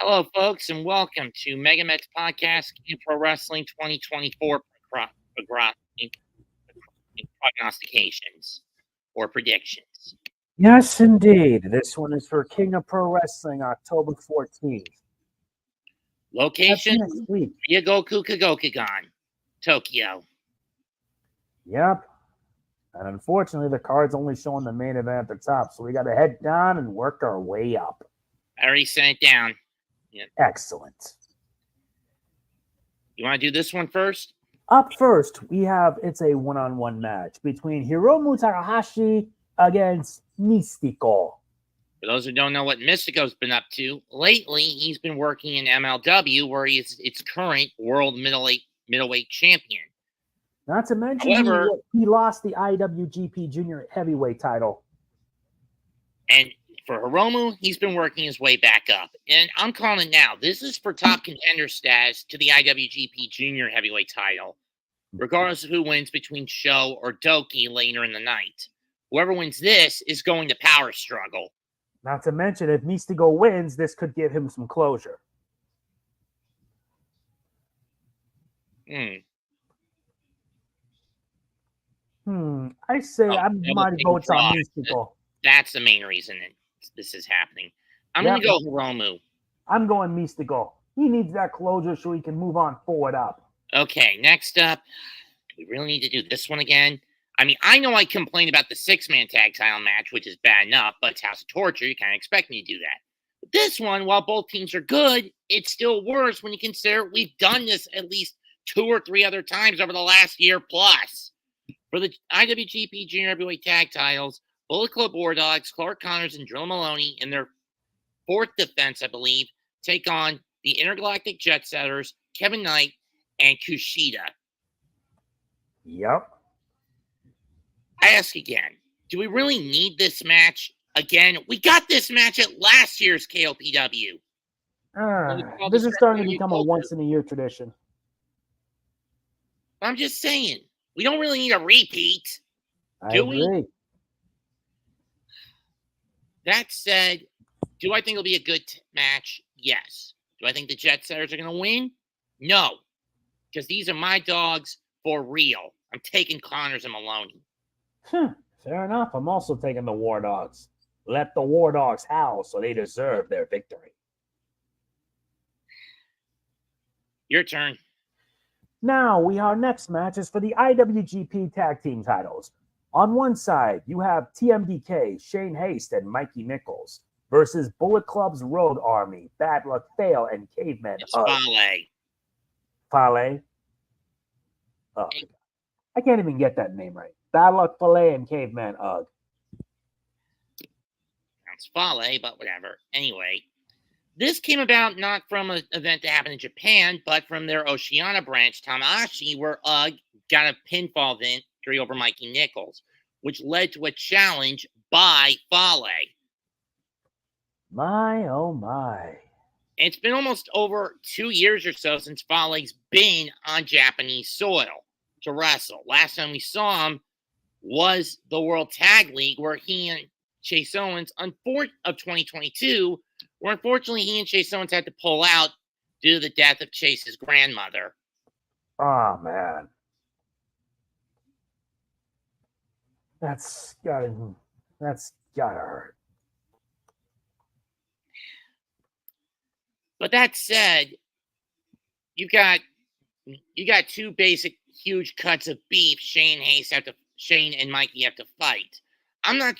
Hello, folks, and welcome to MegaMets Podcast King Pro Wrestling 2024 prognostications or predictions. Yes, indeed. This one is for King of Pro Wrestling, October 14th. Location: That's next week. Ryogoku Kagokugan, Tokyo. Yep. And unfortunately, the card's only showing the main event at the top, so we got to head down and work our way up. I already sent it down. Yep. Excellent. You want to do this one first? Up first, it's a one-on-one match between Hiromu Takahashi against Mistico. For those who don't know what Mistico's been up to, lately he's been working in MLW, where he is its current world middleweight champion. Not to mention, however, he lost the IWGP Junior Heavyweight title. And for Hiromu, he's been working his way back up. And I'm calling it now. This is for top contender status to the IWGP Junior Heavyweight title, regardless of who wins between Sho or Doki later in the night. Whoever wins this is going to power struggle. Not to mention, if Mistico wins, this could give him some closure. I say my vote's on Mistico. That's the main reason that this is happening. I'm going to go Hiromu. I'm going Mistico. He needs that closure so he can move on forward up. Okay, next up, do we really need to do this one again? I mean, I know I complained about the six-man tag title match, which is bad enough, but it's House of Torture. You kind of expect me to do that. But this one, while both teams are good, it's still worse when you consider we've done this at least 2 or 3 other times over the last year plus. For the IWGP Junior Heavyweight Tag titles, Bullet Club War Dogs, Clark Connors, and Drilla Moloney in their 4th defense, I believe, take on the Intergalactic JetSetters, Kevin Knight, and KUSHIDA. Yep. I ask again, do we really need this match again? We got this match at last year's KOPW. This is starting to become a once-in-a-year tradition. I'm just saying, we don't really need a repeat. I agree. That said, do I think it'll be a good match? Yes. Do I think the JetSetters are going to win? No. Because these are my dogs for real. I'm taking Connors and Moloney. Fair enough. I'm also taking the War Dogs. Let the War Dogs howl, so they deserve their victory. Your turn. Now, our next match is for the IWGP Tag Team titles. On one side, you have TMDK, Shane Haste, and Mikey Nicholls versus Bullet Club's Road Army, Bad Luck Fale, and Caveman. It's Fale. Fale? Oh, I can't even get that name right. Bad Luck Fale and Caveman. It's Fale, but whatever. Anyway, this came about not from an event that happened in Japan, but from their Oceania branch, Tanahashi, where got a pinfall victory over Mikey Nicholls, which led to a challenge by Fale. My, oh my. It's been almost over 2 years or so since Fale's been on Japanese soil to wrestle. Last time we saw him was the World Tag League, where he and Chase Owens of 2022, where unfortunately he and Chase Owens had to pull out due to the death of Chase's grandmother. Oh, man. That's gotta hurt. But that said, you got 2 basic huge cuts of beef Shane and Mikey have to fight. I'm not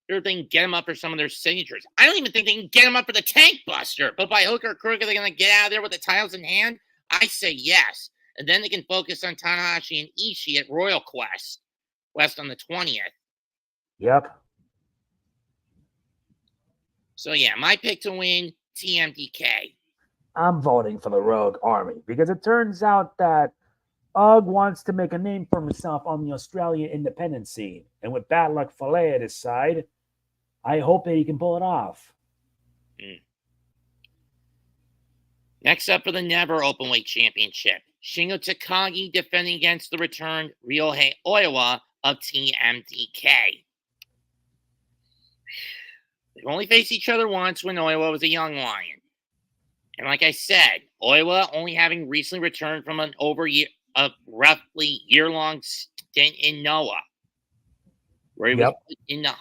sure they can get them up for some of their signatures. I don't even think they can get them up for the Tank Buster. But by hook or crook, are they going to get out of there with the titles in hand? I say yes. And then they can focus on Tanahashi and Ishii at Royal Quest on the 20th. Yep. So yeah, my pick to win, TMDK. I'm voting for the Rogue Army because it turns out that UG wants to make a name for himself on the Australian independent scene. And with Bad Luck Fale at his side, I hope that he can pull it off. Next up for the Never Openweight Championship, Shingo Takagi defending against the returned Ryohei Oiwa of TMDK. They've only faced each other once when Oiwa was a young lion. And like I said, Oiwa only having recently returned from a roughly year-long stint in Noah, where he was put in the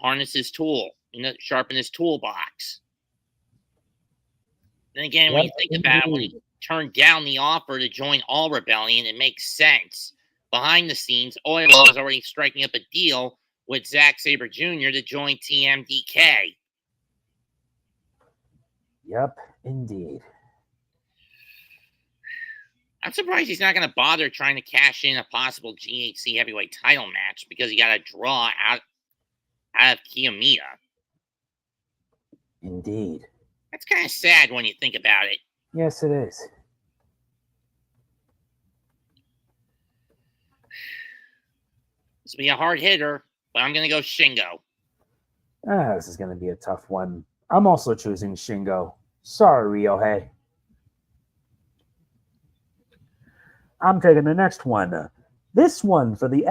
harness his tool, sharpen his toolbox. Then again, when you think about it, when he turned down the offer to join All Rebellion, it makes sense. Behind the scenes, Oiwa was already striking up a deal with Zack Sabre Jr. to join TMDK. Yep, indeed. I'm surprised he's not going to bother trying to cash in a possible GHC heavyweight title match because he got a draw out of Kiyomiya. Indeed. That's kind of sad when you think about it. Yes, it is. This will be a hard hitter, but I'm going to go Shingo. This is going to be a tough one. I'm also choosing Shingo. Sorry, Ryohei. I'm taking the next one. This one for the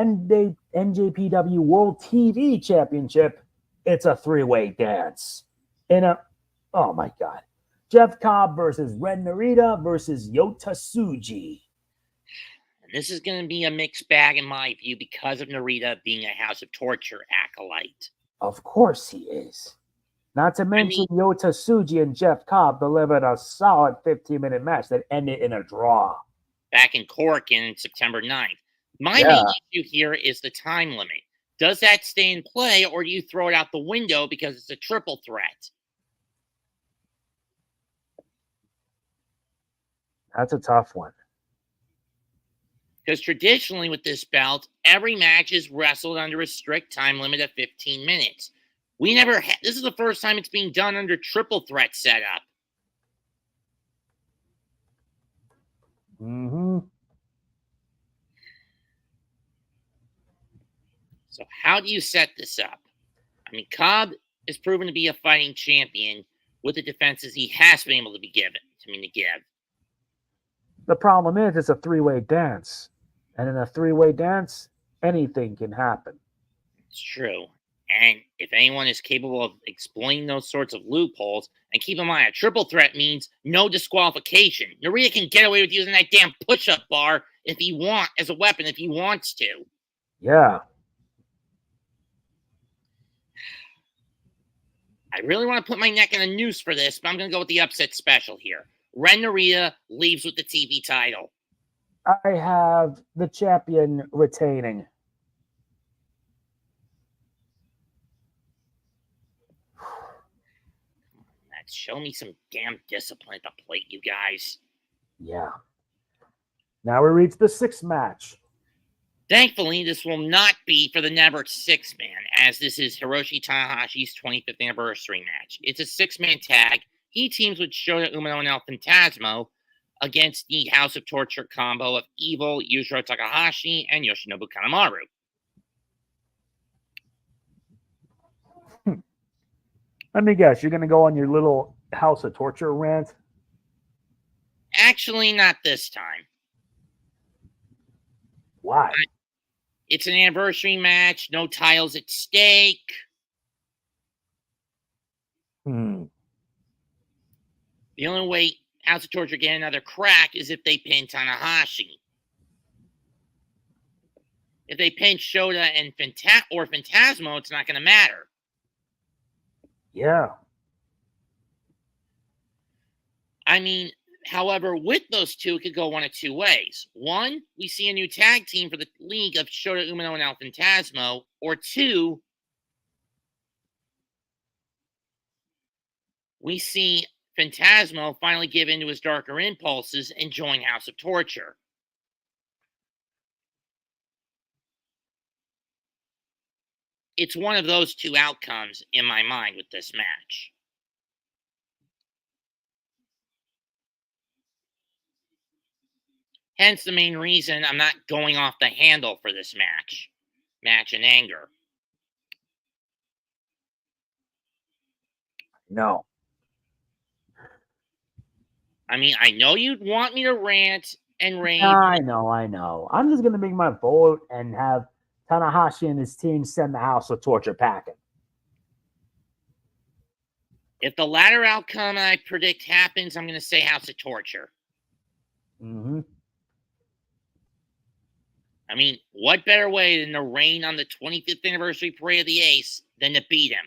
NJPW World TV Championship. It's a three-way dance. Oh my God. Jeff Cobb versus Ren Narita versus Yota Tsuji. And this is going to be a mixed bag in my view because of Narita being a House of Torture acolyte. Of course he is. Not to mention Yota Tsuji and Jeff Cobb delivered a solid 15-minute match that ended in a draw. Back in Cork in September 9th. My main issue here is the time limit. Does that stay in play, or do you throw it out the window because it's a triple threat? That's a tough one. Because traditionally with this belt, every match is wrestled under a strict time limit of 15 minutes. We never had, this is the first time it's being done under triple threat setup. Mm-hmm. So how do you set this up? I mean, Cobb is proven to be a fighting champion with the defenses he has been able to be given. The problem is it's a three-way dance. And in a three-way dance, anything can happen. It's true. And if anyone is capable of exploiting those sorts of loopholes, and keep in mind, a triple threat means no disqualification. Narita can get away with using that damn push-up bar if he wants, as a weapon if he wants to. Yeah. I really want to put my neck in a noose for this, but I'm going to go with the upset special here. Ren Narita leaves with the TV title. I have the champion retaining. Show me some damn discipline at the plate, you guys. Yeah. Now we reach the sixth match. Thankfully, this will not be for the Never Six-Man, as this is Hiroshi Tanahashi's 25th anniversary match. It's a six-man tag. He teams with Shota, Umino, and El Phantasmo against the House of Torture combo of Evil, Yujiro Takahashi, and Yoshinobu Kanemaru. Let me guess, you're going to go on your little House of Torture rant? Actually, not this time. Why? It's an anniversary match, no titles at stake. The only way House of Torture get another crack is if they pin Tanahashi. If they pin Shota and Phantasmo, it's not going to matter. Yeah. I mean, however, with those two, it could go one of two ways. One, we see a new tag team for the league of Shota, Umino, and El Phantasmo. Or two, we see Phantasmo finally give in to his darker impulses and join House of Torture. It's one of those two outcomes in my mind with this match. Hence the main reason I'm not going off the handle for this match. Match in anger. No. I mean, I know you'd want me to rant and rave. I know. I'm just going to make my vote and have Tanahashi and his team send the House of Torture packing. If the latter outcome I predict happens, I'm going to say House of Torture. Mm-hmm. I mean, what better way than to reign on the 25th anniversary parade of the Ace than to beat him?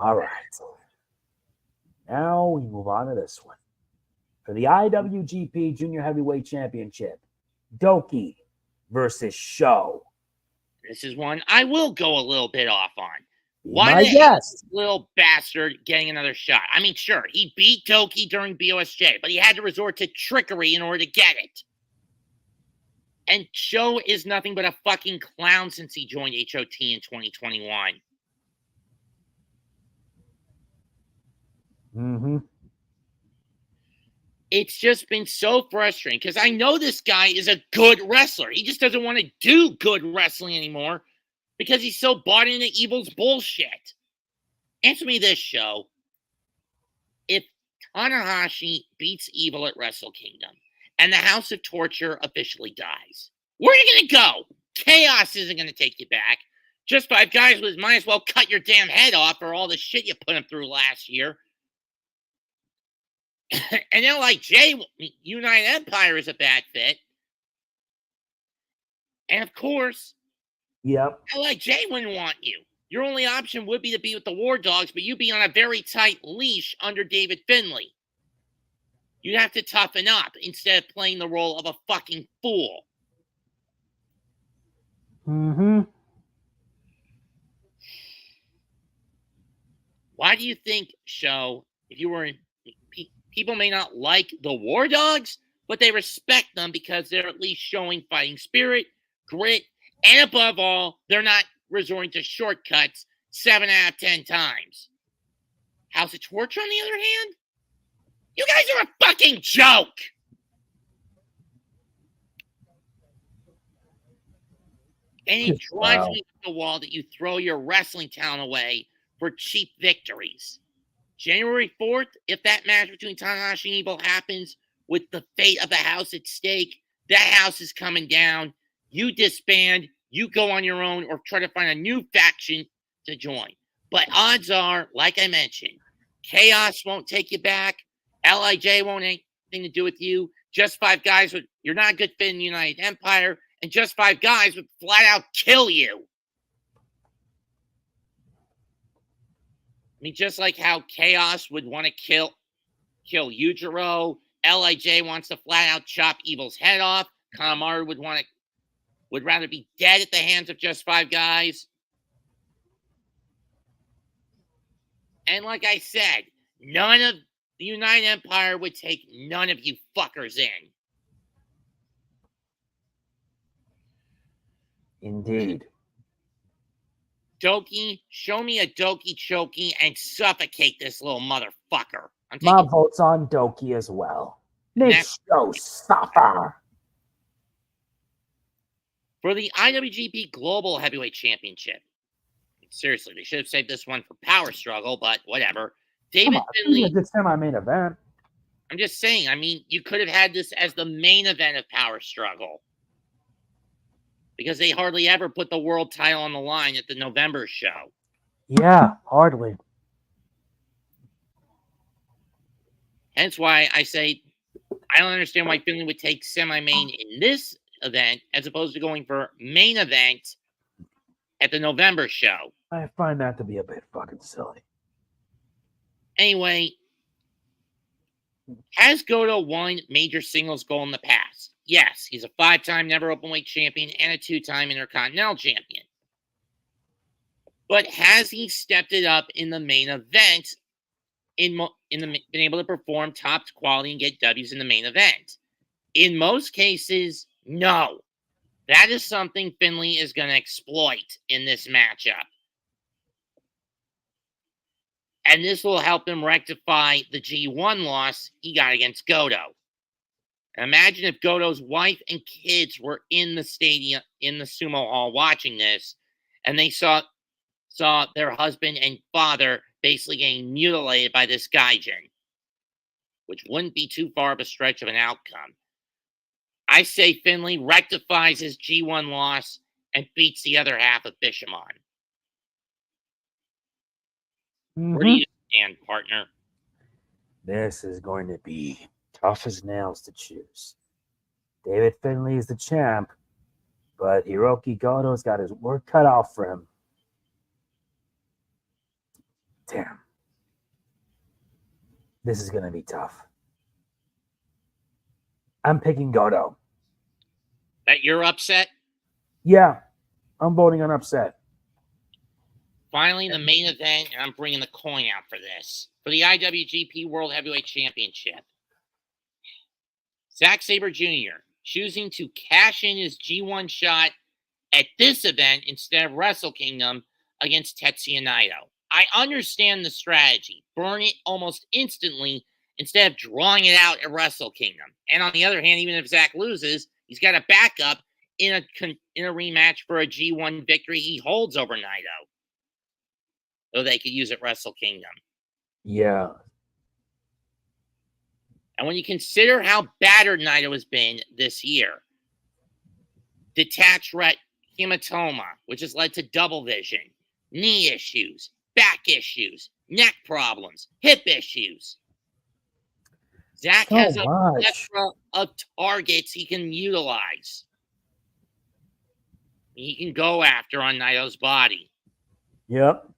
All right. Now we move on to this one. For the IWGP Junior Heavyweight Championship, Doki versus Sho. This is one I will go a little bit off on. My Why the hell guess. is this little bastard getting another shot? I mean, sure, he beat Doki during BOSJ, but he had to resort to trickery in order to get it. And Sho is nothing but a fucking clown since he joined HOT in 2021. Mm-hmm. It's just been so frustrating because I know this guy is a good wrestler. He just doesn't want to do good wrestling anymore because he's so bought into Evil's bullshit. Answer me this, Sho. If Tanahashi beats Evil at Wrestle Kingdom and the House of Torture officially dies, where are you going to go? Chaos isn't going to take you back. Just 5 guys might as well cut your damn head off for all the shit you put him through last year. And LIJ, United Empire is a bad fit. And of course, Yep. LIJ wouldn't want you. Your only option would be to be with the War Dogs, but you'd be on a very tight leash under David Finlay. You'd have to toughen up instead of playing the role of a fucking fool. Mm-hmm. Why do you think, Sho, if you were in... People may not like the War Dogs, but they respect them because they're at least showing fighting spirit, grit, and above all, they're not resorting to shortcuts 7 out of 10 times. House of Torture, on the other hand? You guys are a fucking joke! And it drives me to the wall that you throw your wrestling talent away for cheap victories. January 4th, if that match between Tanahashi and Evil happens with the fate of the house at stake, that house is coming down. You disband, you go on your own, or try to find a new faction to join. But odds are, like I mentioned, Chaos won't take you back. LIJ won't have anything to do with you. Just 5 guys with you're not a good fit in the United Empire, and just 5 guys would flat out kill you. I mean, just like how Chaos would want to kill Yujiro, LIJ wants to flat out chop Evil's head off. Kanemaru would rather be dead at the hands of just 5 guys. And like I said, none of the United Empire would take none of you fuckers in. Indeed. Doki, show me a Doki Choki and suffocate this little motherfucker. My vote's on Doki as well. Make showstopper. For the IWGP Global Heavyweight Championship. Seriously, they should have saved this one for Power Struggle, but whatever. David Finlay. It's my main event. I'm just saying, I mean, you could have had this as the main event of Power Struggle. Because they hardly ever put the world title on the line at the November show. Yeah, hardly. Hence why I say I don't understand why Finlay would take semi-main in this event as opposed to going for main event at the November show. I find that to be a bit fucking silly. Anyway, has Goto won major singles goal in the past? Yes, he's a 5-time never openweight champion and a 2-time intercontinental champion. But has he stepped it up in the main event, been able to perform top quality and get W's in the main event? In most cases, no. That is something Finlay is going to exploit in this matchup. And this will help him rectify the G1 loss he got against Goto. Imagine if Goto's wife and kids were in the stadium, in the sumo hall watching this, and they saw their husband and father basically getting mutilated by this gaijin, which wouldn't be too far of a stretch of an outcome. I say Finlay rectifies his G1 loss and beats the other half of Bishamon. Mm-hmm. Where do you stand, partner? This is going to be tough as nails to choose. David Finlay is the champ, but Hiroki Goto's got his work cut out for him. Damn. This is going to be tough. I'm picking Goto. That you're upset? Yeah, I'm voting on upset. Finally, the main event, and I'm bringing the coin out for this. For the IWGP World Heavyweight Championship. Zack Sabre Jr. choosing to cash in his G1 shot at this event instead of Wrestle Kingdom against Tetsuya Naito. I understand the strategy. Burn it almost instantly instead of drawing it out at Wrestle Kingdom. And on the other hand, even if Zack loses, he's got a backup in a rematch for a G1 victory he holds over Naito. So they could use at Wrestle Kingdom. Yeah. And when you consider how battered Naito has been this year, detached hematoma, which has led to double vision, knee issues, back issues, neck problems, hip issues. Zack has a plethora of targets he can utilize. He can go after on Naito's body. Yep.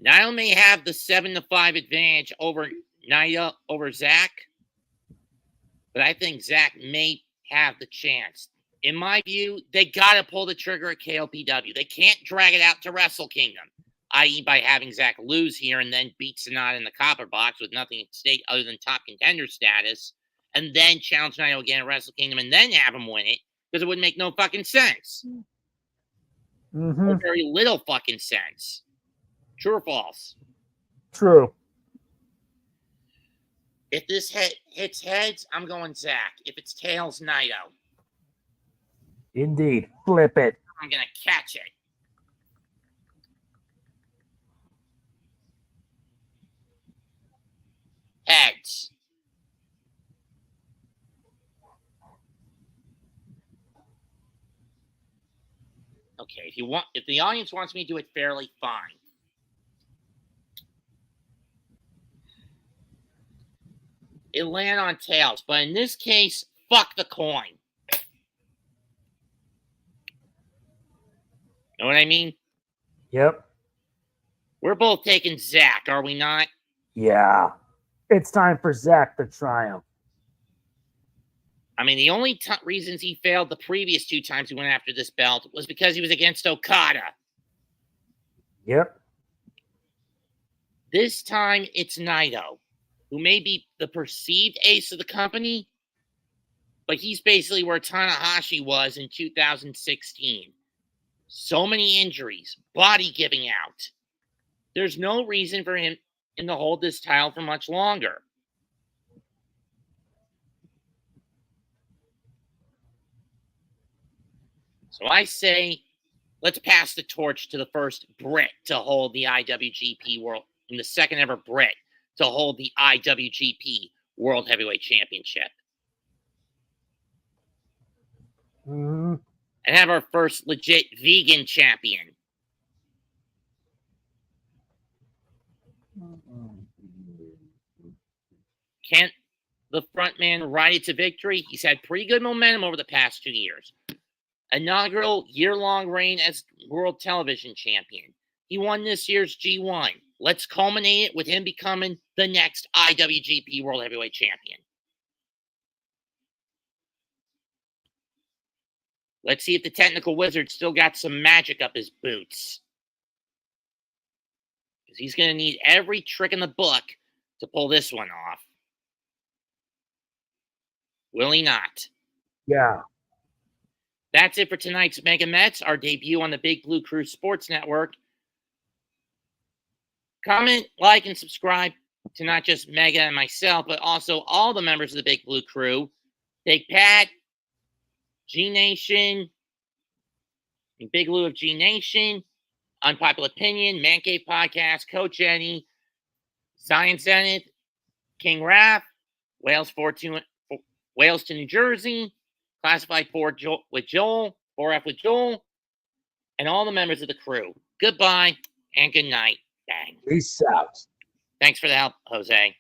Naito may have the 7-5 advantage over Naito over Zack, but I think Zack may have the chance. In my view, they got to pull the trigger at KUSHIDA. They can't drag it out to Wrestle Kingdom, i.e. by having Zack lose here and then beat Sonata in the copper box with nothing at stake other than top contender status, and then challenge Naito again at Wrestle Kingdom and then have him win it, because it would make no fucking sense. Mm-hmm. Or very little fucking sense. True or false? True. If this hits heads, I'm going Zack. If it's tails, Naito. Indeed. Flip it. I'm going to catch it. Heads. Okay, if the audience wants me to do it fairly, fine. It land on tails, but in this case, fuck the coin. Know what I mean? Yep. We're both taking Zack, are we not? Yeah. It's time for Zack to triumph. I mean, the only reasons he failed the previous 2 times he went after this belt was because he was against Okada. Yep. This time, it's Naito, who may be the perceived ace of the company, but he's basically where Tanahashi was in 2016. So many injuries, body giving out. There's no reason for him to hold this title for much longer. So I say, let's pass the torch to the first Brit to hold the IWGP World, and the second ever Brit to hold the IWGP World Heavyweight Championship. Mm-hmm. And have our first legit vegan champion. Can't the frontman ride it to victory? He's had pretty good momentum over the past 2 years. Inaugural year-long reign as World Television Champion. He won this year's G1. Let's culminate it with him becoming the next IWGP World Heavyweight Champion. Let's see if the technical wizard still got some magic up his boots. Because he's going to need every trick in the book to pull this one off. Will he not? Yeah. That's it for tonight's MegaMets, our debut on the Big Blue Crew Sports Network. Comment, like, and subscribe to not just Mega and myself, but also all the members of the Big Blue Crew. Big Pat, G Nation, Big Lou of G Nation, Unpopular Opinion, Man Cave Podcast, Coach Eddie, Zion Zenith, King Raph, Wales 421, Wales to New Jersey, classified 4 with Joel, 4F with Joel, and all the members of the crew. Goodbye and good night. Bang. Peace out. Thanks for the help, Jose.